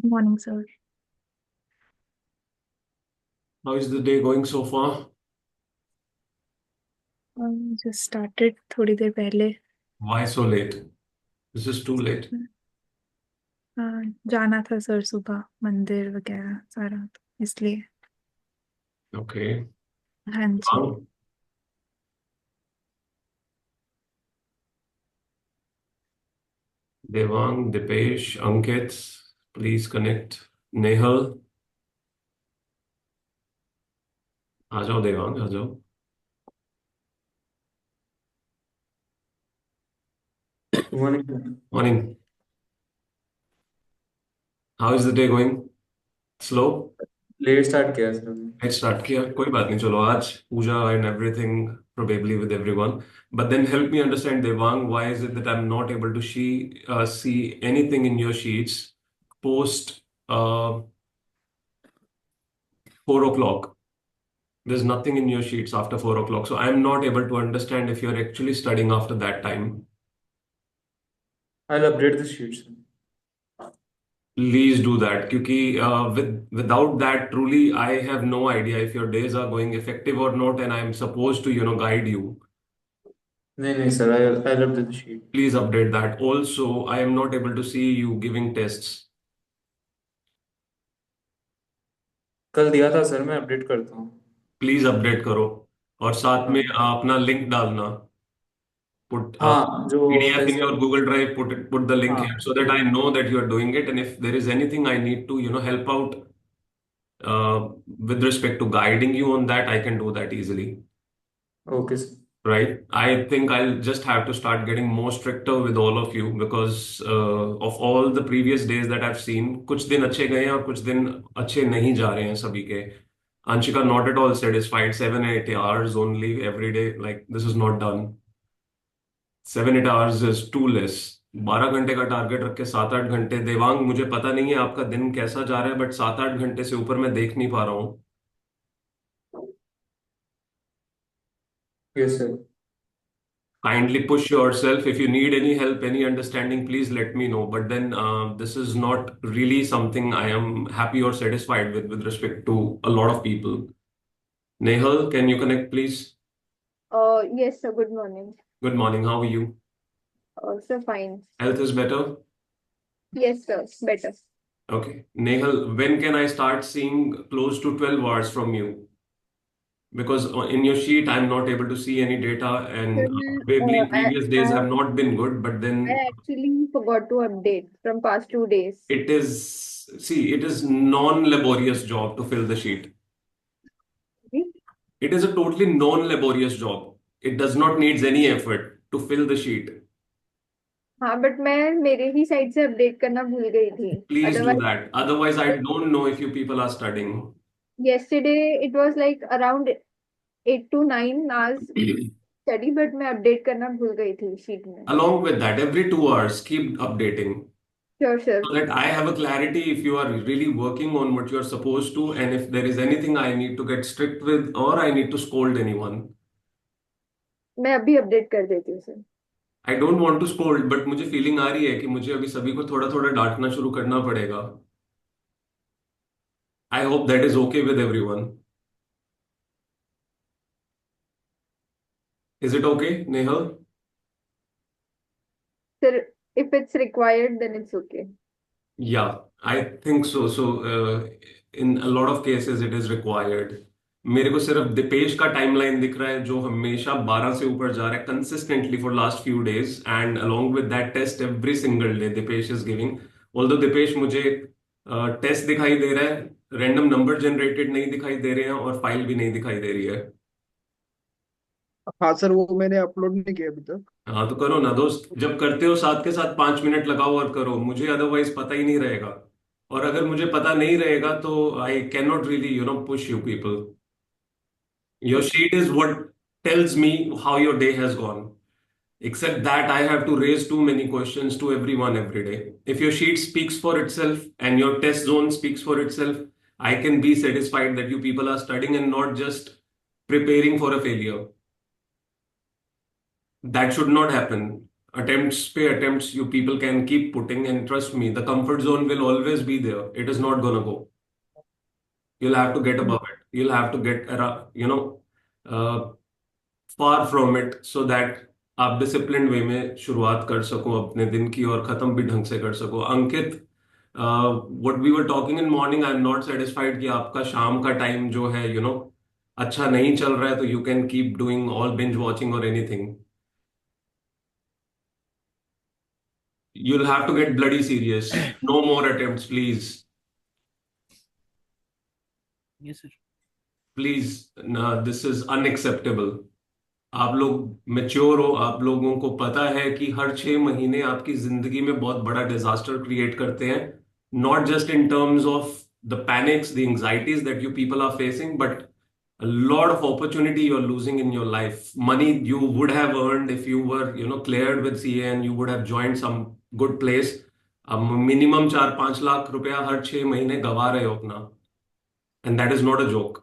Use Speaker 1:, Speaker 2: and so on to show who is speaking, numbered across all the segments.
Speaker 1: Good morning, sir.
Speaker 2: How is the day going so far?
Speaker 1: Just started थोड़ी देर पहले।
Speaker 2: Why so late? This is too late.
Speaker 1: जाना था sir सुबह मंदिर वगैरह सारा तो इसलिए।
Speaker 2: Okay.
Speaker 1: हाँ जी।
Speaker 2: Devang, Devang, Dipesh, Ankit, please connect. Nehal, आ जाओ देवांग, आ जाओ.
Speaker 3: Morning.
Speaker 2: Morning. How is the day going? Slow?
Speaker 3: Let start किया सर।
Speaker 2: Let's start किया कोई बात नहीं चलो आज पूजा and everything probably with everyone. But then help me understand Devang, why is it that I'm not able to see anything in your sheets post 4 o'clock? There's nothing in your sheets after 4 o'clock. So I'm not able to understand if you're actually studying after that time.
Speaker 3: I will update the sheet sir.
Speaker 2: Please do that. Because without that, truly, I have no idea if your days are going effective or not, and I'm supposed to, guide you.
Speaker 3: नहीं नहीं sir, I will update the sheet.
Speaker 2: Please update that. Also, I am not able to see you giving tests.
Speaker 3: कल दिया था sir, मैं update करता हूँ।
Speaker 2: Please update करो और साथ में
Speaker 3: हाँ
Speaker 2: अपना लिंक डालना. Put
Speaker 3: हाँ, जो
Speaker 2: PDF in
Speaker 3: ऐसे।
Speaker 2: your Google Drive. Put the link here
Speaker 3: हाँ
Speaker 2: so that I know that you are doing it. And if there is anything I need to, help out with respect to guiding you on that, I can do that easily.
Speaker 3: Okay sir.
Speaker 2: Right? I think I'll just have to start getting more stricter with all of you because of all the previous days that I've seen. कुछ दिन अच्छे गए हैं और कुछ दिन अच्छे नहीं जा रहे हैं सभी के. Anshika not at all satisfied. 7-8 hours only every day. Like this is not done. 7-8 hours is too less. 12 घंटे का टारगेट रख के 7-8 घंटे. देवांग मुझे पता नहीं है आपका दिन कैसा जा रहा है बट 7-8 घंटे से ऊपर मैं देख नहीं पा रहा हूँ.
Speaker 3: Yes sir.
Speaker 2: Kindly push yourself. If you need any help, any understanding, please let me know. But then this is not really something I am happy or satisfied with respect to a lot of people. Nehal, can you connect, please?
Speaker 4: Yes, sir. Good morning.
Speaker 2: Good morning. How are you?
Speaker 4: Sir, fine.
Speaker 2: Health is better?
Speaker 4: Yes, sir. Better.
Speaker 2: Okay. Nehal, when can I start seeing close to 12 hours from you? Because in your sheet, I'm not able to see any data,
Speaker 4: Sir,
Speaker 2: and probably previous days have not been good, but
Speaker 4: I
Speaker 2: then
Speaker 4: actually forgot to update from past 2 days.
Speaker 2: it is non-laborious job to fill the sheet. It is a totally non-laborious job. It does not needs any effort to fill the sheet.
Speaker 4: हाँ, but मैं मेरे ही side से update करना भूल गई थी।
Speaker 2: Please do
Speaker 4: Otherwise,
Speaker 2: that. Otherwise, I don't know if you people are studying.
Speaker 4: yesterday it was like around 8 to 9 hours study, but मैं update करना भूल गई थी शीट में।
Speaker 2: Along with that, every 2 hours, keep updating
Speaker 4: Sure, sure.
Speaker 2: so that I have a clarity if you are really working on what you're supposed to, and if there is anything I need to get strict with or I need to scold anyone.
Speaker 4: मैं अभी update कर देती हूँ sir.
Speaker 2: I don't want to scold, but मुझे feeling आ रही है कि मुझे अभी सभी को थोड़ा थोड़ा डांटना शुरू करना पड़ेगा. I hope that is okay with everyone. Is it okay, Nehal?
Speaker 4: Sir, if it's required, then it's okay.
Speaker 2: Yeah, I think so. So, in a lot of cases, it is required. मेरे को सिर्फ दिपेश का timeline दिख रहा है जो हमेशा 12 से ऊपर जा रहा है consistently for last few days and along with that test every single day Dipesh is giving. Although Dipesh मुझे टेस्ट दिखाई दे रहा है, रैंडम नंबर जनरेटेड नहीं दिखाई दे रहे हैं और फाइल भी नहीं दिखाई दे रही है.
Speaker 5: हाँ सर, वो मैंने अपलोड नहीं किया अभी तक।
Speaker 2: हाँ तो करो ना दोस्त, जब करते हो साथ के साथ 5 मिनट लगाओ और करो. मुझे अदरवाइज पता ही नहीं रहेगा और अगर मुझे पता नहीं रहेगा तो I can not really push you people. Your sheet is what tells me how your day has gone. Except that, I have to raise too many questions to everyone every day. If your sheet speaks for itself and your test zone speaks for itself, I can be satisfied that you people are studying and not just preparing for a failure. That should not happen. attempts पे attempts you people can keep putting, and trust me, the comfort zone will always be there. It is not gonna go. You'll have to get above it. You'll have to get uh, far from it so that आप discipline way में शुरुआत कर सको अपने दिन की और खत्म भी ढंग से कर सको। Ankit, what we were talking in morning, I am not satisfied कि आपका शाम का टाइम जो है अच्छा नहीं चल रहा है, तो you can keep doing all binge watching और anything. You'll have to get bloody serious. No more attempts, please.
Speaker 6: Yes, sir.
Speaker 2: Please, no, this is unacceptable. आप लोग मेच्योर हो, आप लोगों को पता है कि हर 6 महीने आपकी जिंदगी में बहुत बड़ा डिजास्टर क्रिएट करते हैं, not just in terms of the panics, the anxieties that you people are facing, but a lot of opportunity you're losing in your life. Money you would have earned if you were cleared with CA and you would have joined some good place. अब minimum 4-5 lakh रुपया हर 6 महीने गवा रहे हो अपना, and that is not a joke.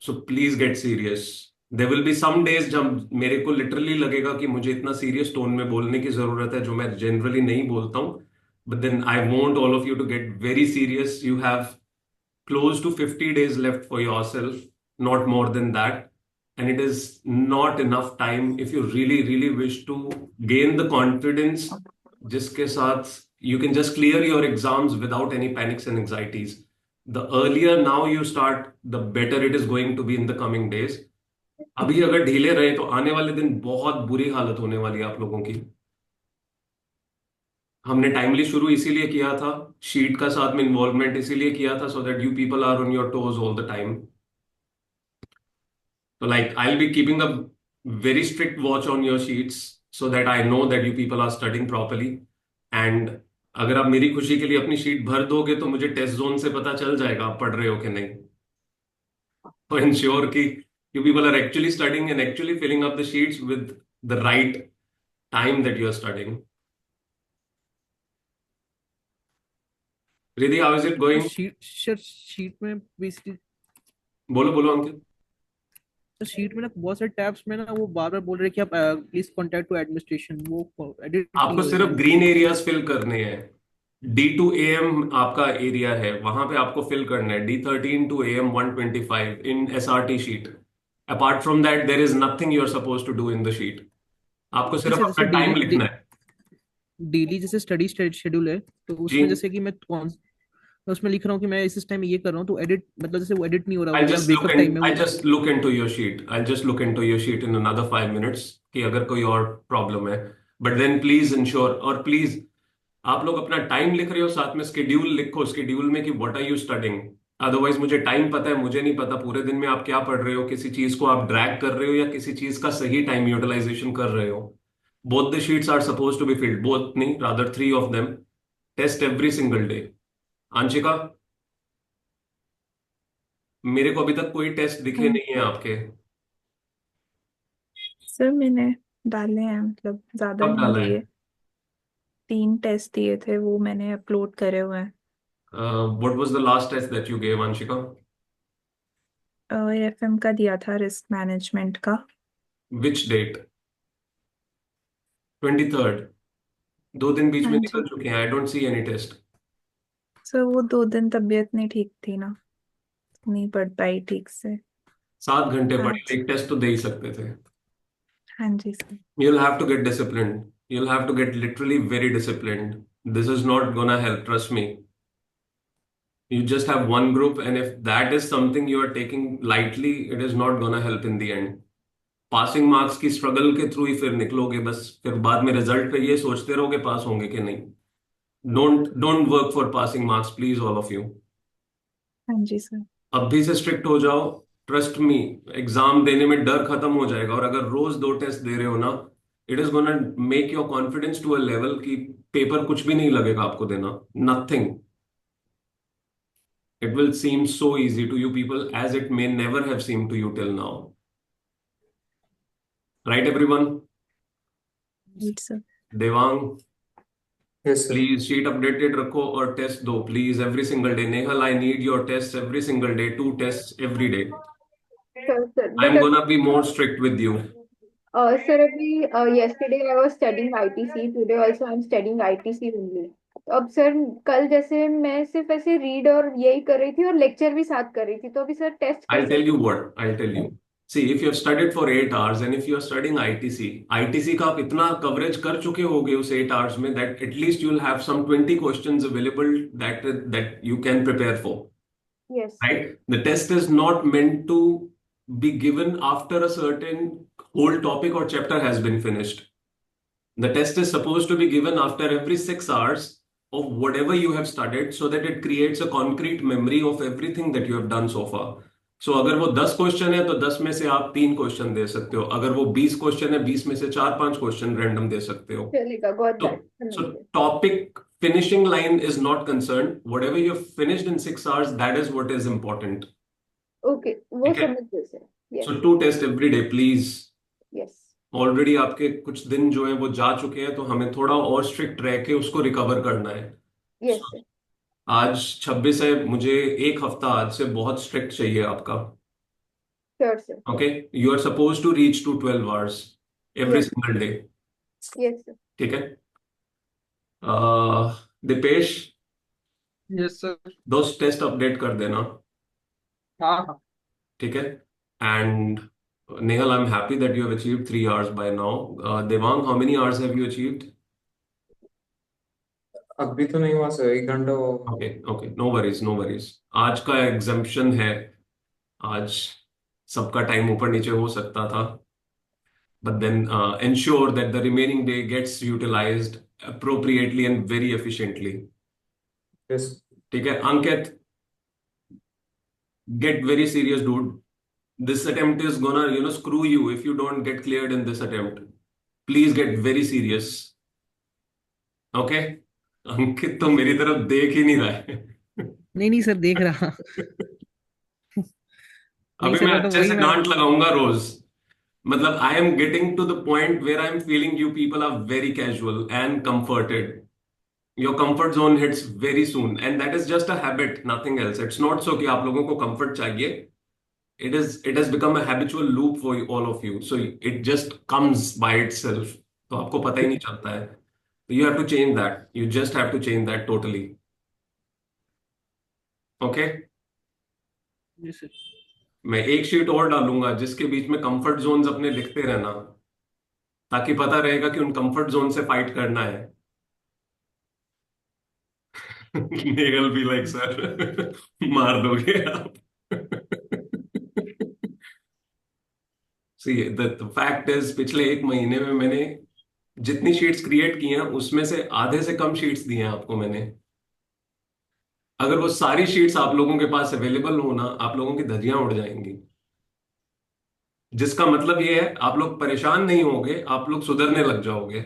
Speaker 2: So please get serious. There will be some days जब मेरे को लिटरली लगेगा कि मुझे इतना सीरियस टोन में बोलने की जरूरत है, जो मैं जनरली नहीं बोलता हूँ. But then I want all of you to get very serious. You have close to 50 days left for yourself, not more than that. And it is not enough time if you really, really wish to gain the confidence जिसके साथ you can just clear your exams without any panics and anxieties. The earlier now you start, the better it is going to be in the coming days. अभी अगर ढीले रहे तो आने वाले दिन बहुत बुरी हालत होने वाली है आप लोगों की। हमने टाइमली शुरू इसीलिए किया था, शीट का साथ में इन्वॉल्वमेंट इसीलिए किया था, so that you people are on your toes all the time. So like I'll be keeping a very strict watch on your sheets so that I know that you people are studying properly. And अगर आप मेरी खुशी के लिए अपनी sheet भर दोगे तो मुझे टेस्ट जोन से पता चल जाएगा आप पढ़ रहे हो कि नहीं. तो ensure कि you people are actually studying and actually filling up the sheets with the right time that you are studying. Riddhi, how is it going?
Speaker 6: Sheet में बेसिकली
Speaker 2: बोलो बोलो अंकित.
Speaker 6: तो शीट में ना बहुत सारे टैब्स में ना वो बार बार बोल रहे कि आप प्लीज कांटेक्ट टू एडमिनिस्ट्रेशन, वो एडिट
Speaker 2: आपको सिर्फ ग्रीन एरियाज फिल करने हैं. D2AM आपका एरिया है, वहां पे आपको फिल करना है. D13 to AM 125 in SRT sheet. Apart from that there is nothing you are suppose to do in the sheet. आपको सिर्फ
Speaker 6: जैसे
Speaker 2: अपना टाइम लिखना है.
Speaker 6: डेली जैसे स्टडी शेड्यूल है, तो
Speaker 2: जी.
Speaker 6: उसमें जैसे कि मैं उसमें लिख रहा हूँ कि मैं इस टाइम ये कर रहा हूँ, तो एडिट मतलब जैसे वो एडिट नहीं हो रहा,
Speaker 2: I'll
Speaker 6: या
Speaker 2: just
Speaker 6: वेकअप टाइम में
Speaker 2: I'll just look into your sheet. I'll just look into your sheet in another 5 minutes कि अगर कोई और प्रॉब्लम है. But then please ensure, और प्लीज आप लोग अपना टाइम लिख रहे हो, साथ में स्केड्यूल लिखो. स्केड्यूल में कि what are you studying. Otherwise मुझे टाइम पता है, मुझे नहीं पता पूरे दिन में आप क्या पढ़ रहे हो, किसी चीज को आप ड्रैग कर रहे हो या किसी चीज का सही टाइम यूटिलाइजेशन कर रहे हो. Both the sheets are suppose to be filled, both नहीं, rather 3 of them. Test every single day. Anshika, मेरे को अभी तक कोई टेस्ट दिखे नहीं है आपके.
Speaker 1: सर मैंने डाले हैं, मतलब ज्यादा
Speaker 2: कब
Speaker 1: नहीं
Speaker 2: डाला है?
Speaker 1: दिए. 3 टेस्ट दिए थे, वो मैंने अपलोड करे हुए हैं.
Speaker 2: What was the last test that you gave, Anshika?
Speaker 1: AFM का दिया था, रिस्क मैनेजमेंट का.
Speaker 2: Which date? 23rd. 2 दिन बीच में
Speaker 1: हाँ
Speaker 2: निकल
Speaker 1: जी
Speaker 2: चुके हैं. I don't see any test.
Speaker 1: Sir, वो 2 दिन तबीयत नहीं ठीक थी ना, नहीं पढ़ पाई ठीक से.
Speaker 2: 7 घंटे पढ़े,
Speaker 1: आज.
Speaker 2: एक टेस्ट तो दे ही सकते थे.
Speaker 1: हाँ जी sir.
Speaker 2: You'll have to get disciplined. You'll have to get literally very disciplined. This is not gonna help, trust me. You just have one group, and if that is something you are taking lightly, it is not gonna help in the end. Passing marks की struggle के through ही फिर निकलोगे बस. फिर बाद में result पे ये सोचते रहोगे पास होंगे कि नहीं. Don't work for passing marks please, all of you.
Speaker 1: हाँ जी सर.
Speaker 2: अभी से स्ट्रिक्ट हो जाओ. ट्रस्ट मी, एग्जाम देने में डर खत्म हो जाएगा. और अगर रोज 2 टेस्ट दे रहे हो ना, it is gonna make your confidence to a level कि पेपर कुछ भी नहीं लगेगा आपको देना. Nothing. It will seem so easy to you people as it may never have seemed to you till now. Right, everyone?
Speaker 1: Right sir.
Speaker 2: Devang,
Speaker 3: yes sir.
Speaker 2: please sheet updated रखो और test दो please every single day. Nehal, I need your tests every single day. 2 tests every day.
Speaker 4: Sir
Speaker 2: I'm
Speaker 4: but
Speaker 2: gonna be more strict with you.
Speaker 4: Sir अभी yesterday I was studying ITC, today also I'm studying ITC only. तो अब sir कल जैसे मैं सिर्फ ऐसे read और यही कर रही थी और लेक्चर भी साथ कर रही थी, तो अभी सर टेस्ट
Speaker 2: I'll
Speaker 4: कैसे?
Speaker 2: tell you what. I'll tell you. See, if you have studied for 8 hours and if you are studying ITC का आप इतना कवरेज कर चुके होगे उस 8 hours में that at least you'll have some 20 questions available that you can prepare for.
Speaker 4: Yes sir.
Speaker 2: Right? The test is not meant to be given after a certain whole topic or chapter has been finished. The test is supposed to be given after every 6 hours of whatever you have studied so that it creates a concrete memory of everything that you have done so far. So अगर वो 10 question है तो 10 में से आप 3 question दे सकते हो, अगर वो 20 क्वेश्चन है 20 में से 4-5 क्वेश्चन रैंडम दे सकते हो.
Speaker 4: चलेगा, got
Speaker 2: So,
Speaker 4: that.
Speaker 2: so topic finishing line is not concerned. Whatever you have finished in 6 hours, that is what is important.
Speaker 4: Okay, वो
Speaker 2: ठीक है?
Speaker 4: समझ गए sir. Yes
Speaker 2: So 2 tests every day, please.
Speaker 4: Yes
Speaker 2: already आपके कुछ दिन जो है वो जा चुके हैं, तो हमें थोड़ा और स्ट्रिक्ट रह के उसको रिकवर करना है.
Speaker 4: Yes
Speaker 2: So,
Speaker 4: sir.
Speaker 2: आज 26 है, मुझे एक हफ्ता आज से बहुत स्ट्रिक्ट चाहिए आपका.
Speaker 4: Sure sir.
Speaker 2: Okay, you are suppose to reach to 12 hours every
Speaker 4: Yes.
Speaker 2: Single day.
Speaker 4: Yes sir.
Speaker 2: ठीक है. Deepesh,
Speaker 5: yes sir.
Speaker 2: दो टेस्ट अपडेट कर देना.
Speaker 5: हाँ हाँ।
Speaker 2: ठीक है. And Nehal, I'm happy that you have achieved 3 hours by now. Devang, how many hours have you achieved?
Speaker 3: अभी तो नहीं हुआ सर, 1 घंटा हो।
Speaker 2: Okay, okay, no worries, no worries. आज का एग्जाम्पशन है, आज सबका टाइम ऊपर नीचे हो सकता था, but then ensure that the remaining day gets utilized appropriately and very efficiently.
Speaker 3: Yes
Speaker 2: ठीक है. Ankit, get very serious, dude. This attempt is gonna screw you if you don't get cleared in this attempt. Please get very serious. Okay? अंकित तो मेरी तरफ देख ही नहीं रहा है.
Speaker 6: नहीं नहीं सर, देख रहा। नहीं
Speaker 2: अभी
Speaker 6: सर,
Speaker 2: मैं
Speaker 6: मैं तो
Speaker 2: अच्छे
Speaker 6: वही
Speaker 2: से
Speaker 6: मैं
Speaker 2: डांट लगाऊंगा रोज. मतलब I am getting to the point where I am feeling you people are very casual and comforted. Your comfort zone hits very soon and that is just a habit, nothing else. It's not so कि आप लोगों को comfort चाहिए. It has become a habitual loop for all of you, so it just comes by itself. तो आपको पता ही नहीं चलता है. You have to change that. You just have to change that totally. Okay.
Speaker 6: जी सर।
Speaker 2: मैं एक शीट और डालूंगा जिसके बीच में कंफर्ट जोन्स अपने लिखते रहना, ताकि पता रहेगा कि उन कंफर्ट जोन से फाइट करना है. नेगल भी लाइक सर मार दोगे आप. सी द फैक्ट इज, पिछले 1 महीने में मैंने जितनी शीट्स क्रिएट की हैं उसमें से आधे से कम शीट्स दी हैं आपको मैंने. अगर वो सारी शीट्स आप लोगों के पास अवेलेबल हो ना, आप लोगों की धज्जियां उड़ जाएंगी. जिसका मतलब ये है आप लोग परेशान नहीं होगे, आप लोग सुधरने लग जाओगे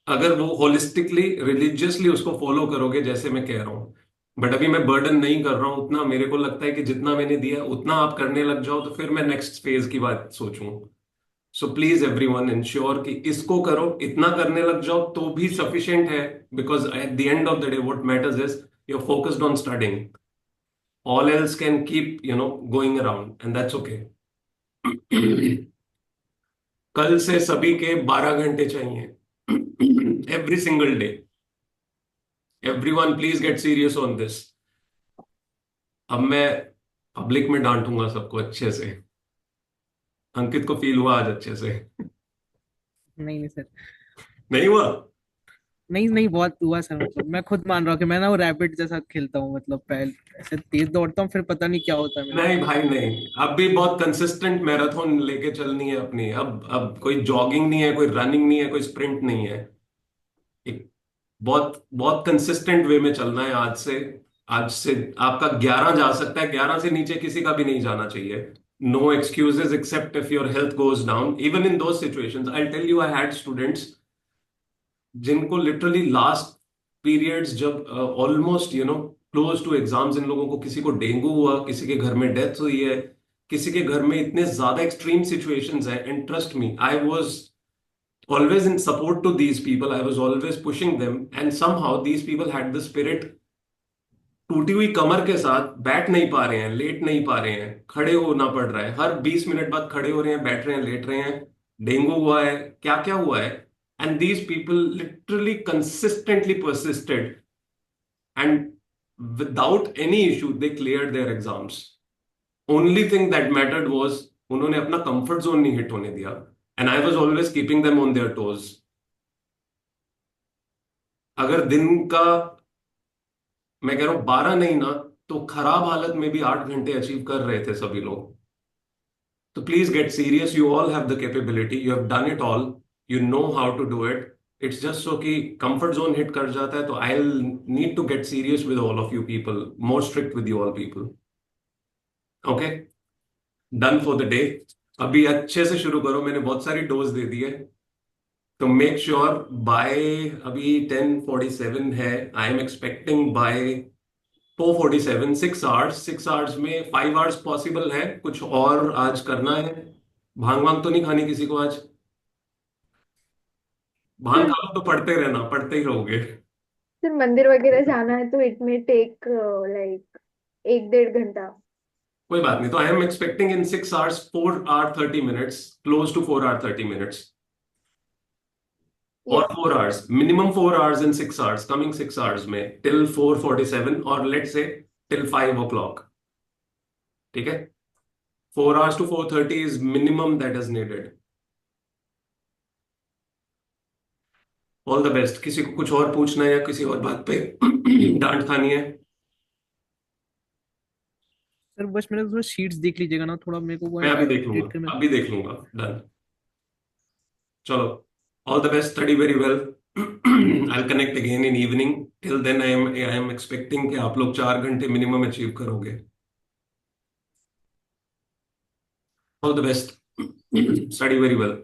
Speaker 2: अगर वो होलिस्टिकली रिलीजियसली उसको फॉलो करोगे जैसे मैं कह रहा हूं. बट अभी मैं बर्डन नहीं कर रहा हूं उतना. मेरे को लगता है कि जितना मैंने दिया है उतना आप करने लग जाओ तो फिर मैं नेक्स्ट फेज की बात सोचूं. सो प्लीज एवरीवन इंश्योर कि इसको करो, इतना करने लग जाओ तो भी सफिशिएंट है. Because at the end of the day what matters is you are focused on studying. All else can keep going around and that's okay. कल से सभी के 12 घंटे चाहिए every single day. Everyone please get serious on this. अब मैं public में डांटूंगा सबको अच्छे से. अंकित को फील हुआ आज अच्छे से?
Speaker 6: नहीं नहीं सर,
Speaker 2: नहीं हुआ?
Speaker 6: नहीं नहीं, बहुत हुआ सर। मतलब मैं खुद मान रहा हूँ कि मैं ना वो रैबिट जैसा खेलता हूँ, मतलब पहले ऐसे तेज दौड़ता हूँ फिर पता नहीं क्या होता है मेरे
Speaker 2: नहीं
Speaker 6: साथ।
Speaker 2: भाई नहीं. अब भी बहुत कंसिस्टेंट मैराथन लेके चलनी है अपनी. अब कोई जॉगिंग नहीं है, कोई रनिंग नहीं है, कोई स्प्रिंट नहीं है. एक बहुत बहुत कंसिस्टेंट वे में चलना है आज से. आज से आपका 11 जा सकता है, 11 से नीचे किसी का भी नहीं जाना चाहिए. No excuses except if your health goes down. Even in those situations I tell you, I had students जिनको लिटरली लास्ट पीरियड्स जब ऑलमोस्ट क्लोज टू एग्जाम्स, इन लोगों को किसी को डेंगू हुआ, किसी के घर में डेथ हुई है, किसी के घर में इतने ज्यादा एक्सट्रीम सिचुएशंस हैं. And trust me, I was always in support to these people. I was always pushing them, and somehow these people had the spirit टूटी हुई कमर के साथ बैठ नहीं पा रहे हैं, लेट नहीं पा रहे हैं, खड़े होना पड़ रहा है, हर 20 मिनट बाद खड़े हो रहे हैं, बैठ रहे हैं, लेट रहे हैं, डेंगू हुआ है, क्या क्या हुआ है। And these people literally consistently persisted and without any issue they cleared their exams. Only thing that mattered was उन्होंने अपना कंफर्ट जोन नहीं हिट होने दिया, and I was always keeping them on their toes. अगर दिन का, मैं कह रहा हूं 12 नहीं ना, तो खराब हालत में भी 8 घंटे अचीव कर रहे थे सभी लोग। तो please get serious, you all have the capability, you have done it all, you know how to do it. It's just so कि कंफर्ट जोन हिट कर जाता है तो I need to get serious with all of you people, more strict with you all people. Okay, done for the day. अभी अच्छे से शुरू करो, मैंने बहुत सारी डोज दे दी है, तो मेक श्योर बाय, अभी 10:47 है, I am expecting by 4:47, 6 hours, 6 hours में 5 आवर्स पॉसिबल है, कुछ और आज करना है। भांग वांग तो नहीं खानी किसी को आज? भांग
Speaker 4: सर
Speaker 2: खा लो तो पढ़ते रहना, पढ़ते ही रहोगे।
Speaker 4: सर मंदिर वगैरह जाना है तो इट में टेक लाइक 1-1.5 घंटा।
Speaker 2: कोई बात नहीं, तो I am expecting in 6 hours 4 hour 30 minutes, close to 4 hour 30 minutes, और
Speaker 4: yes
Speaker 2: 4 hours minimum, 4 hours in 6 hours, coming 6 hours में टिल 4:47, और लेट से टिल 5 o'clock। ठीक है, 4 hours to 4:30 is minimum that is needed. All the best. किसी को कुछ और पूछना है या किसी और बात पे डांट खानी है?
Speaker 6: सर बस मेरे थोड़ा शीट्स देख लीजिएगा ना, थोड़ा मेरे को वो
Speaker 2: मैं अभी देख लूंगा,
Speaker 6: अपडेट करना।
Speaker 2: अभी देख लूंगा, डन। चलो, all the best, study very well. I will connect again in evening. Till then I am expecting कि आप लोग 4 घंटे मिनिमम अचीव करोगे। All the best, study very well.